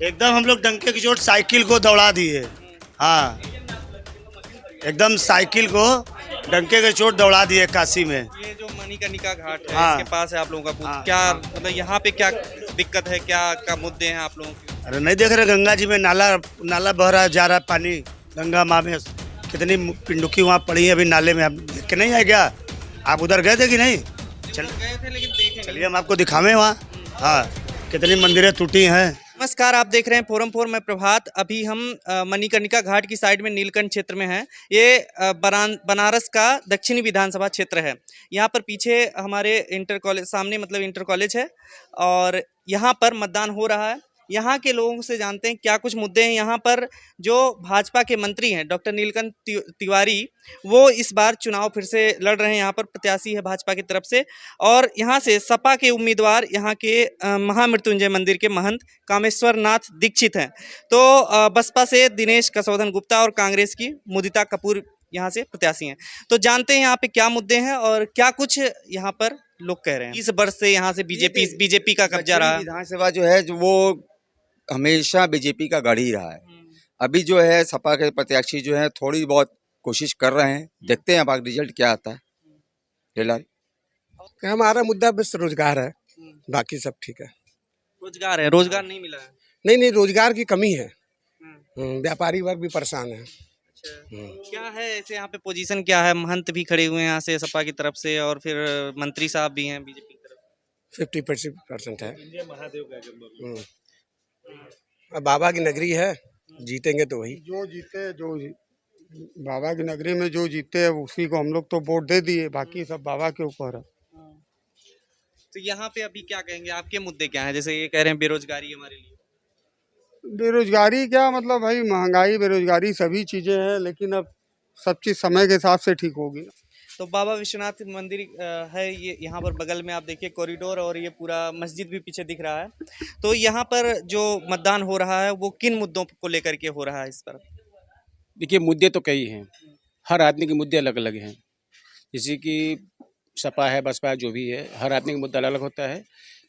एकदम हम लोग डंके की चोट साइकिल को दौड़ा दिए। हाँ, एकदम साइकिल को डंके की चोट दौड़ा दिए काशी में। ये जो मणिकर्णिका घाट है, हाँ। इसके पास है आप लोगों का बूथ। हाँ। क्या मतलब यहाँ पे क्या दिक्कत है, क्या मुद्दे हैं आप लोगों के? अरे नहीं देख रहे गंगा जी में नाला नाला बह रहा जा रहा है पानी। गंगा माँ में कितनी पिंडुकी वहाँ पड़ी है अभी नाले में। आप देख के नहीं आए क्या? आप उधर गए थे कि नहीं? चल गए थे लेकिन देखे नहीं। चलिए हम आपको दिखावें वहाँ। हाँ, कितनी मंदिरें टूटी हैं। नमस्कार, आप देख रहे हैं फोरम 4 में प्रभात। अभी हम मणिकर्णिका घाट की साइड में नीलकंठ क्षेत्र में हैं। ये बनारस का दक्षिणी विधानसभा क्षेत्र है। यहाँ पर पीछे हमारे इंटर कॉलेज सामने मतलब इंटर कॉलेज है और यहाँ पर मतदान हो रहा है। यहाँ के लोगों से जानते हैं क्या कुछ मुद्दे हैं। यहाँ पर जो भाजपा के मंत्री हैं डॉक्टर नीलकंठ तिवारी, वो इस बार चुनाव फिर से लड़ रहे हैं। यहाँ पर प्रत्याशी है भाजपा की तरफ से और यहाँ से सपा के उम्मीदवार यहाँ के महामृत्युंजय मंदिर के महंत कामेश्वर नाथ दीक्षित हैं। तो बसपा से दिनेश कसौधन गुप्ता और कांग्रेस की मुदिता कपूर यहाँ से प्रत्याशी हैं। तो जानते हैं यहाँ पे क्या मुद्दे हैं और क्या कुछ यहाँ पर लोग कह रहे हैं। 20 वर्ष से यहाँ से बीजेपी का कब्जा रहा। विधानसभा जो है जो वो हमेशा बीजेपी का गढ़ ही रहा है। अभी जो है सपा के प्रत्याशी जो है थोड़ी बहुत कोशिश कर रहे हैं, देखते हैं अब रिजल्ट क्या आता है। फिलहाल हमारा मुद्दा बस रोजगार है, बाकी सब ठीक है। रोजगार है, रोजगार नहीं मिला है। नहीं, रोजगार की कमी है। व्यापारी वर्ग भी परेशान है। अच्छा, क्या है ऐसे यहाँ पे पोजीशन क्या है? महंत भी खड़े हुए हैं यहाँ से सपा की तरफ से और फिर मंत्री साहब भी हैं बीजेपी की तरफ। 50% है। अब बाबा की नगरी है, जीतेंगे तो वही। जो जीते बाबा की नगरी में जो जीते उसी को हम लोग तो वोट दे दिए, बाकी सब बाबा के ऊपर है। तो यहाँ पे अभी क्या कहेंगे, आपके मुद्दे क्या हैं? जैसे ये कह रहे हैं बेरोजगारी हमारे लिए। बेरोजगारी क्या मतलब भाई, महंगाई बेरोजगारी सभी चीजें हैं, लेकिन अब सब चीज समय के हिसाब से ठीक होगी। तो बाबा विश्वनाथ मंदिर है ये, यहाँ पर बगल में आप देखिए कॉरिडोर और ये पूरा मस्जिद भी पीछे दिख रहा है। तो यहाँ पर जो मतदान हो रहा है वो किन मुद्दों को लेकर के हो रहा है इस पर? देखिए, मुद्दे तो कई हैं, हर आदमी के मुद्दे अलग अलग हैं। जैसे कि सपा है, बसपा है, जो भी है, हर आदमी का मुद्दा अलग होता है।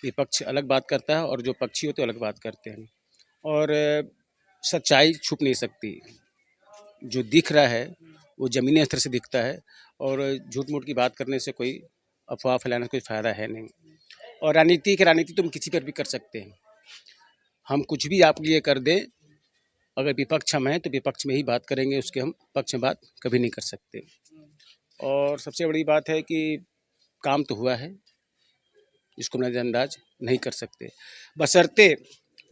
विपक्ष अलग बात करता है और जो पक्षी होते हैं अलग बात करते हैं। और सच्चाई छुप नहीं सकती। जो दिख रहा है वो ज़मीनी स्तर से दिखता है और झूठ मूठ की बात करने से कोई अफवाह फैलाने से कोई फ़ायदा है नहीं। और राजनीति तुम किसी पर भी कर सकते हैं। हम कुछ भी आपके लिए कर दें, अगर विपक्ष हम हैं तो विपक्ष में ही बात करेंगे, उसके हम पक्ष में बात कभी नहीं कर सकते। और सबसे बड़ी बात है कि काम तो हुआ है, इसको नज़रअंदाज नहीं कर सकते। बशर्ते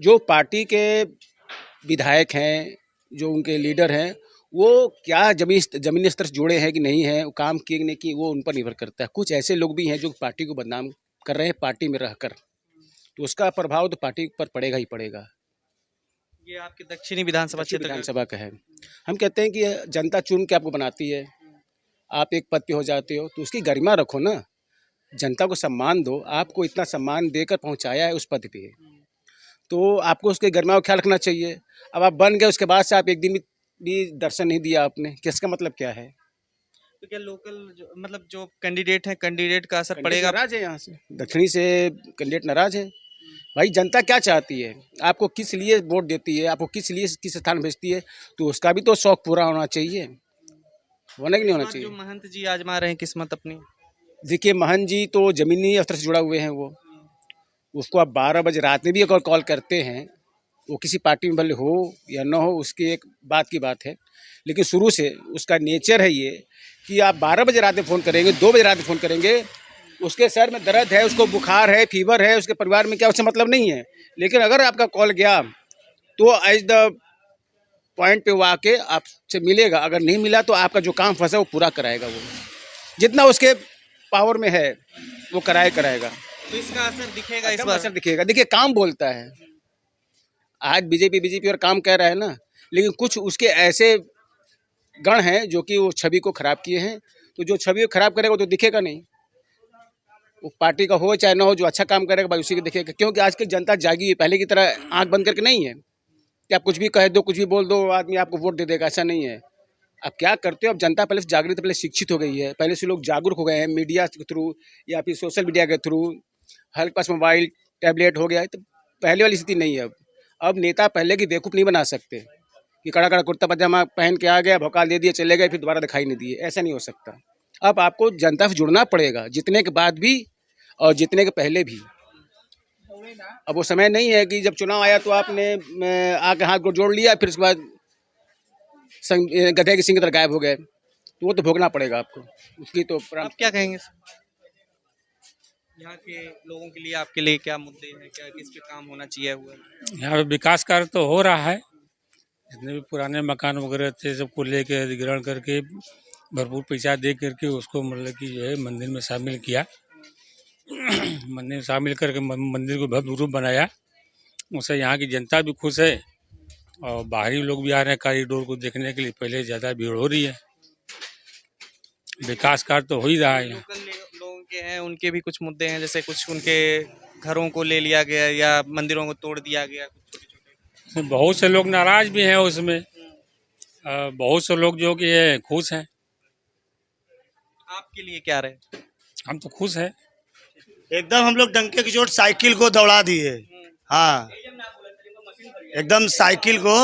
जो पार्टी के विधायक हैं, जो उनके लीडर हैं, वो क्या ज़मीनी स्तर से जुड़े हैं कि नहीं हैं, काम किए कि नहीं किए, वो उन पर निर्भर करता है। कुछ ऐसे लोग भी हैं जो पार्टी को बदनाम कर रहे हैं पार्टी में रहकर, तो उसका प्रभाव तो पार्टी पर पड़ेगा ही पड़ेगा। ये आपके दक्षिणी विधानसभा क्षेत्र विधानसभा का है। हम कहते हैं कि जनता चुन के आपको बनाती है, आप एक पद पे हो जाते हो तो उसकी गरिमा रखो ना, जनता को सम्मान दो। आपको इतना सम्मान देकर पहुंचाया है उस पद पे, तो आपको उसके गरिमा का ख्याल रखना चाहिए। अब आप बन गए, उसके बाद से आप एक दिन भी दर्शन नहीं दिया आपने, किसका मतलब क्या है? तो क्या लोकल मतलब जो कैंडिडेट है, कैंडिडेट का असर पड़ेगा? नाराज है, यहाँ से दक्षिणी से कैंडिडेट नाराज है। भाई जनता क्या चाहती है, आपको किस लिए वोट देती है, आपको किस लिए किस स्थान भेजती है, तो उसका भी तो शौक पूरा होना चाहिए, होना कि नहीं होना चाहिए? जो महंत जी आजमा रहे हैं किस्मत अपनी। देखिए, महंत जी तो जमीनी स्तर से जुड़ा हुए हैं। वो उसको आप 12 बजे रात में भी अगर कॉल करते हैं, वो किसी पार्टी में भले हो या ना हो, उसकी एक बात की बात है, लेकिन शुरू से उसका नेचर है ये कि आप 12 बजे रात में फ़ोन करेंगे, 2 बजे रात में फ़ोन करेंगे, उसके सर में दर्द है, उसको बुखार है, फीवर है, उसके परिवार में क्या, उससे मतलब नहीं है। लेकिन अगर आपका कॉल गया तो एज द पॉइंट पे वो आके आपसे मिलेगा। अगर नहीं मिला तो आपका जो काम फंसा वो पूरा कराएगा। वो जितना उसके पावर में है वो कराएगा। तो इसका असर दिखेगा, इस बार असर दिखेगा। देखिए, काम बोलता है। आज बीजेपी और काम कह रहा है ना, लेकिन कुछ उसके ऐसे गण हैं जो कि वो छवि को खराब किए हैं। तो जो छवि को खराब करेगा वो तो दिखेगा नहीं, वो पार्टी का हो चाहे ना हो, जो अच्छा काम करेगा भाई उसी को दिखेगा। क्योंकि आजकल जनता जागी है, पहले की तरह आंख बंद करके नहीं है कि आप कुछ भी कह दो, कुछ भी बोल दो, आदमी आपको वोट दे देगा, ऐसा नहीं है। अब क्या करते हो, अब जनता पहले से जागृत, पहले शिक्षित हो गई है, पहले से लोग जागरूक हो गए हैं मीडिया के थ्रू या फिर सोशल मीडिया के थ्रू, हर पास मोबाइल टैबलेट हो गया है, तो पहले वाली स्थिति नहीं है। अब नेता पहले की बेवकूफ़ नहीं बना सकते कि कड़ा कड़ा कुर्ता पजामा पहन के आ गया, भौकाल दे दिए, चले गए, फिर दोबारा दिखाई नहीं दिए। ऐसा नहीं हो सकता। अब आपको जनता से जुड़ना पड़ेगा, जीतने के बाद भी और जीतने के पहले भी। अब वो समय नहीं है कि जब चुनाव आया तो आपने आके हाथ को जोड़ लिया, फिर उसके बाद गधे की सिंह की तरह गायब हो गए। तो वो तो भोगना पड़ेगा आपको, उसकी तो आप क्या कहेंगे यहाँ के लोगों के लिए, आपके लिए क्या मुद्दे हैं, क्या किस पे काम होना चाहिए हुआ? यहाँ पे विकास कार्य तो हो रहा है। जितने भी पुराने मकान वगैरह थे सबको लेके अधिग्रहण करके भरपूर पैसा दे करके उसको मतलब कि जो है मंदिर में शामिल किया। मंदिर में शामिल करके मंदिर को भव्य रूप बनाया। उससे यहाँ की जनता भी खुश है और बाहरी लोग भी आ रहे हैं कॉरिडोर को देखने के लिए। पहले ज़्यादा भीड़ हो रही है। विकास कार्य तो हो ही रहा है। लोकल लोगों के हैं, उनके भी कुछ मुद्दे हैं, जैसे कुछ उनके घरों को ले लिया गया या मंदिरों को तोड़ दिया गया। बहुत से लोग नाराज भी हैं उसमें, बहुत से लोग जो कि है खुश हैं। आपके लिए क्या रहे? हम तो खुश हैं। एकदम हम लोग डंके की चोट साइकिल को दौड़ा दिए। हाँ, एकदम साइकिल को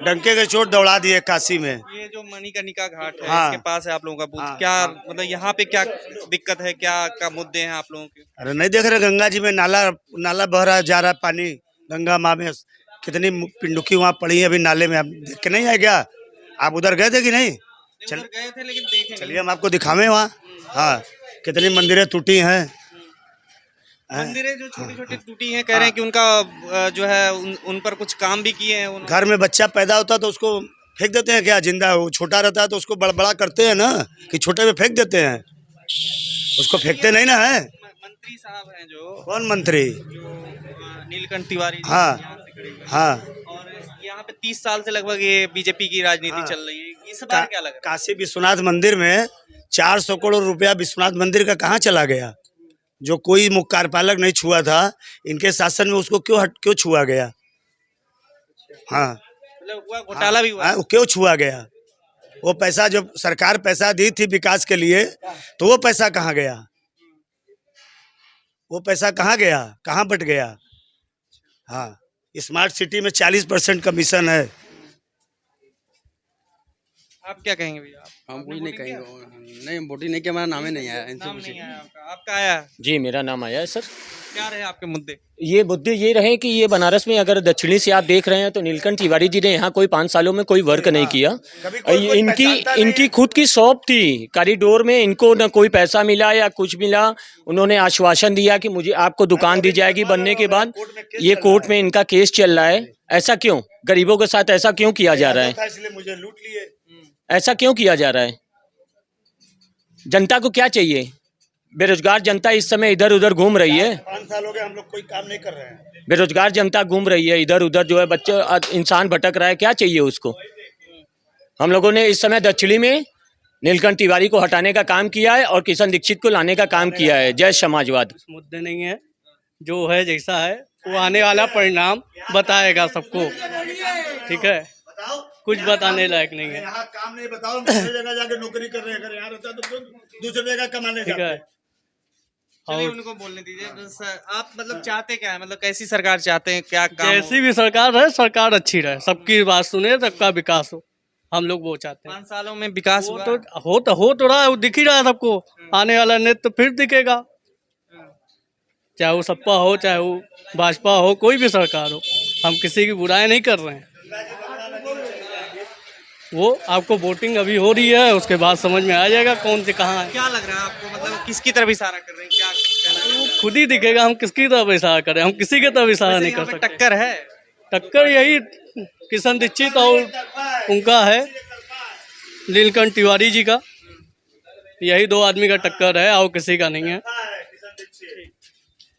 डंके के चोट दौड़ा दिए काशी में। ये जो मणिकर्णिका घाट है, हाँ। इसके पास है आप लोगों का बूथ। हाँ, क्या हाँ। मतलब यहाँ पे क्या दिक्कत है, क्या मुद्दे हैं आप लोगों के? अरे नहीं देख रहे गंगा जी में नाला बह रहा जा रहा है पानी। गंगा माँ में कितनी पिंडुकी वहाँ पड़ी है अभी नाले में। आप देख के नहीं आए क्या? आप उधर गए थे कि नहीं? उधर गए थे लेकिन देखे चलिए हम आपको दिखावे वहाँ। हाँ, कितनी मंदिरें टूटी हैं। मंदिरें जो छोटी छोटी टूटी हैं, कह रहे हैं कि उनका जो है उन पर कुछ काम भी किए हैं। घर में बच्चा पैदा होता तो उसको फेंक देते हैं क्या? जिंदा वो छोटा रहता है तो उसको बड़ा करते हैं ना, कि छोटे में फेंक देते हैं, उसको फेंकते नहीं ना है। मंत्री साहब हैं जो, कौन मंत्री? जो नीलकंठ तिवारी जी हाँ, यहाँ से खड़े हुए हैं। हाँ। और यहाँ पे 30 साल से लगभग ये बीजेपी की राजनीति चल रही है। इस बार क्या लग रहा है? काशी विश्वनाथ मंदिर में 400 करोड़ रुपया विश्वनाथ मंदिर का कहाँ चला गया? जो कोई मुख्य कार्यपालक नहीं छुआ था, इनके शासन में उसको क्यों छुआ गया? हाँ, मतलब हुआ घोटाला भी हुआ। हाँ, क्यों छुआ गया? वो पैसा जब सरकार पैसा दी थी विकास के लिए, तो वो पैसा कहाँ गया? वो पैसा कहाँ गया? कहाँ बट गया? हाँ, स्मार्ट सिटी में 40% कमीशन है। आप क्या कहेंगे भैया? हम कुछ नहीं कहेंगे। नहीं, वोटिंग नहीं किया, हमारा नाम ही नहीं आया। नाम नहीं आया आपका? आपका आया? जी मेरा नाम आया है सर। क्या रहे आपके मुद्दे? ये मुद्दे ये रहे कि ये बनारस में अगर दक्षिणी से आप देख रहे हैं तो नीलकंठ तिवारी जी ने यहाँ कोई 5 सालों में कोई वर्क नहीं किया। इनकी खुद की शॉप थी कॉरिडोर में, इनको न कोई पैसा मिला या कुछ मिला। उन्होंने आश्वासन दिया कि मुझे आपको दुकान दी जाएगी बनने के बाद। ये कोर्ट में इनका केस चल रहा है। ऐसा क्यों? गरीबों के साथ ऐसा क्यों किया जा रहा है? इसलिए मुझे लूट लिए। ऐसा क्यों किया जा रहा है? जनता को क्या चाहिए? बेरोजगार जनता इस समय इधर उधर घूम रही है। 5 साल हो गए हम लोग कोई काम नहीं कर रहे हैं। बेरोजगार जनता घूम रही है इधर उधर, जो है बच्चे इंसान भटक रहा है। क्या चाहिए उसको? हम लोगों ने इस समय दक्षिणी में नीलकंठ तिवारी को हटाने का काम किया है और किशन दीक्षित को लाने का काम किया है। जय समाजवाद। मुद्दे नहीं है, जो है जैसा है वो आने वाला परिणाम बताएगा सबको। ठीक है, कुछ बताने लायक नहीं है। यहाँ काम नहीं, बताओ दूसरी जगह जाके नौकरी कर रहे हैं। अगर यहाँ रहता तो दूसरी जगह कमाने ठीक है, चलिए उनको बोलने दीजिए। बस आप मतलब चाहते क्या है, मतलब कैसी सरकार चाहते हैं, क्या काम जैसी भी सरकार रहे, सरकार अच्छी रहे, सबकी बात सुने, सबका विकास हो। हम लोग वो चाहते हैं। 5 सालों में विकास हुआ? हो तो रहा है, वो दिख ही रहा है सबको। आने वाला नेता तो फिर दिखेगा, चाहे वो सपा हो चाहे वो भाजपा हो, कोई भी सरकार हो। हम किसी की बुराई नहीं कर रहे हैं। वो आपको वोटिंग अभी हो रही है, उसके बाद समझ में आ जाएगा कौन से कहाँ है। क्या लग रहा है आपको, मतलब किसकी तरफ इशारा कर रहे हैं, क्या कहना वो खुद ही दिखेगा हम किसकी तरफ इशारा करें। हम किसी की तरफ इशारा नहीं कर सकते। टक्कर है? टक्कर यही किशन दीक्षित और उनका है, नीलकंठ तिवारी जी का। यही 2 आदमी का टक्कर है और किसी का नहीं है।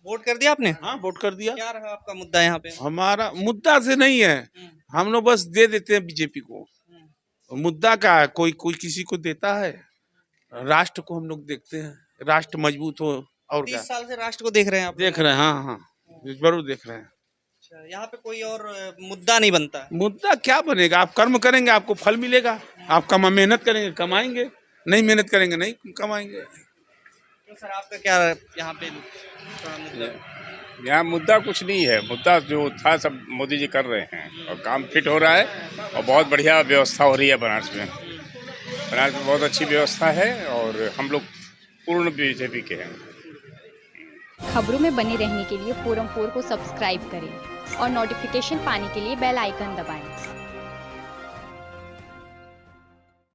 वोट कर दिया आपने? हाँ, वोट कर दिया। क्या रहा आपका मुद्दा यहाँ पे? हमारा मुद्दा से नहीं है, हम लोग बस दे देते हैं बीजेपी को। मुद्दा क्या है? कोई किसी को देता है? राष्ट्र को हम लोग देखते हैं, राष्ट्र मजबूत हो। और 30 साल से राष्ट्र को देख रहे हैं आप? देख रहे हैं। हाँ हाँ, जरूर देख रहे हैं। अच्छा, यहाँ पे कोई और मुद्दा नहीं बनता? मुद्दा क्या बनेगा? आप कर्म करेंगे आपको फल मिलेगा। आप मेहनत करेंगे कमाएंगे, नहीं मेहनत करेंगे नहीं कमाएंगे। तो सर आपका क्या यहाँ पे मुद्दा? यहाँ मुद्दा कुछ नहीं है, मुद्दा जो था सब मोदी जी कर रहे हैं और काम फिट हो रहा है और बहुत बढ़िया व्यवस्था हो रही है बनारस में। बनारस में बहुत अच्छी व्यवस्था है और हम लोग पूर्ण बीजेपी के हैं। खबरों में बने रहने के लिए फोरम 4 को सब्सक्राइब करें और नोटिफिकेशन पाने के लिए बेल आइकन दबाएं।